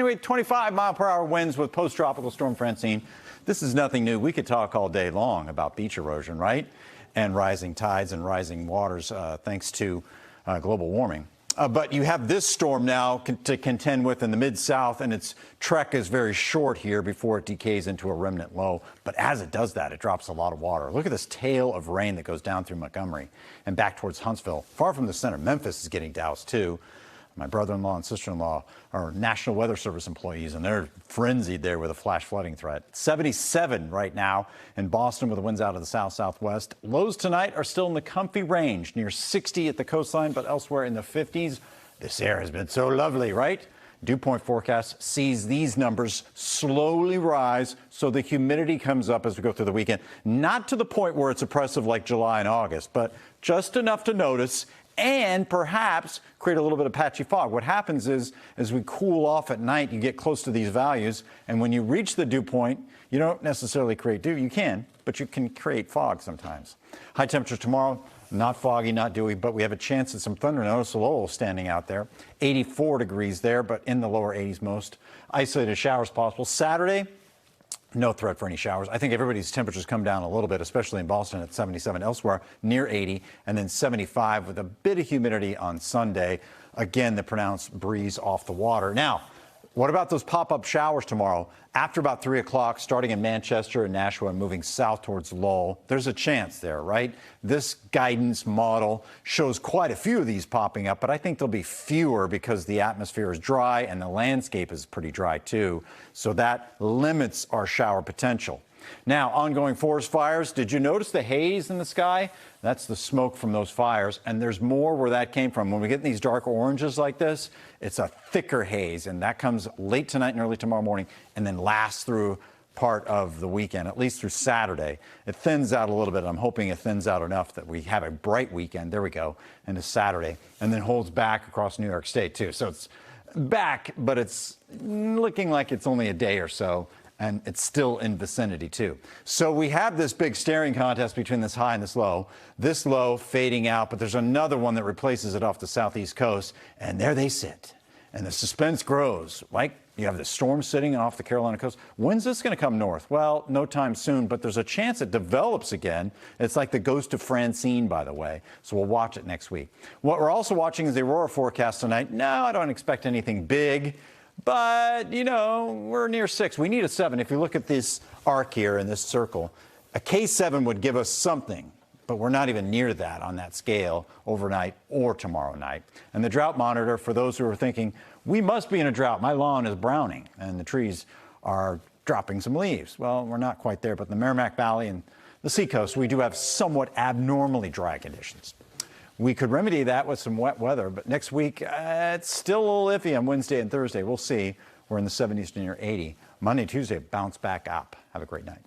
Anyway, 25-mile-per-hour winds with post-tropical storm Francine. This is nothing new. We could talk all day long about beach erosion, right? And rising tides and rising waters thanks to global warming. But you have this storm now to contend with in the Mid-South, and its trek is very short here before it decays into a remnant low. But as it does that, it drops a lot of water. Look at this tail of rain that goes down through Montgomery and back towards Huntsville. Far from the center, Memphis is getting doused, too. My brother-in-law and sister-in-law are National Weather Service employees, and they're frenzied there with a flash flooding threat. 77 right now in Boston with the winds out of the south-southwest. Lows tonight are still in the comfy range, near 60 at the coastline, but elsewhere in the 50s. This air has been so lovely, right? Dew point forecast sees these numbers slowly rise, so the humidity comes up as we go through the weekend. Not to the point where it's oppressive like July and August, but just enough to notice and perhaps create a little bit of patchy fog. What happens is, as we cool off at night, you get close to these values, and when you reach the dew point, you don't necessarily create dew. You can, but you can create fog sometimes. High temperatures tomorrow, not foggy, not dewy, but we have a chance at some thunder. Notice Lowell standing out there. 84 degrees there, but in the lower 80s most. Isolated showers possible. Saturday, no threat for any showers. I think everybody's temperatures come down a little bit, especially in Boston at 77, elsewhere near 80, and then 75 with a bit of humidity on Sunday. Again, the pronounced breeze off the water. Now, what about those pop-up showers tomorrow? After about 3 o'clock, starting in Manchester and Nashua and moving south towards Lowell, there's a chance there, right? This guidance model shows quite a few of these popping up, but I think there'll be fewer because the atmosphere is dry and the landscape is pretty dry too. So that limits our shower potential. Now, ongoing forest fires. Did you notice the haze in the sky? That's the smoke from those fires, and there's more where that came from. When we get these dark oranges like this, it's a thicker haze, and that comes late tonight and early tomorrow morning and then lasts through part of the weekend, at least through Saturday. It thins out a little bit. I'm hoping it thins out enough that we have a bright weekend. There we go, into Saturday, and then holds back across New York State, too. So it's back, but it's looking like it's only a day or so. And it's still in vicinity, too. So we have this big staring contest between this high and this low fading out, but there's another one that replaces it off the southeast coast, and there they sit. And the suspense grows. Like, you have the storm sitting off the Carolina coast. When's this going to come north? Well, no time soon, but there's a chance it develops again. It's like the ghost of Francine, by the way. So we'll watch it next week. What we're also watching is the aurora forecast tonight. No, I don't expect anything big. But, you know, we're near 6. We need a 7. If you look at this arc here in this circle, a K7 would give us something, but we're not even near that on that scale overnight or tomorrow night. And the drought monitor, for those who are thinking, we must be in a drought. My lawn is browning and the trees are dropping some leaves. Well, we're not quite there, but in the Merrimack Valley and the seacoast, we do have somewhat abnormally dry conditions. We could remedy that with some wet weather, but next week, it's still a little iffy on Wednesday and Thursday. We'll see. We're in the 70s to near 80. Monday, Tuesday, bounce back up. Have a great night.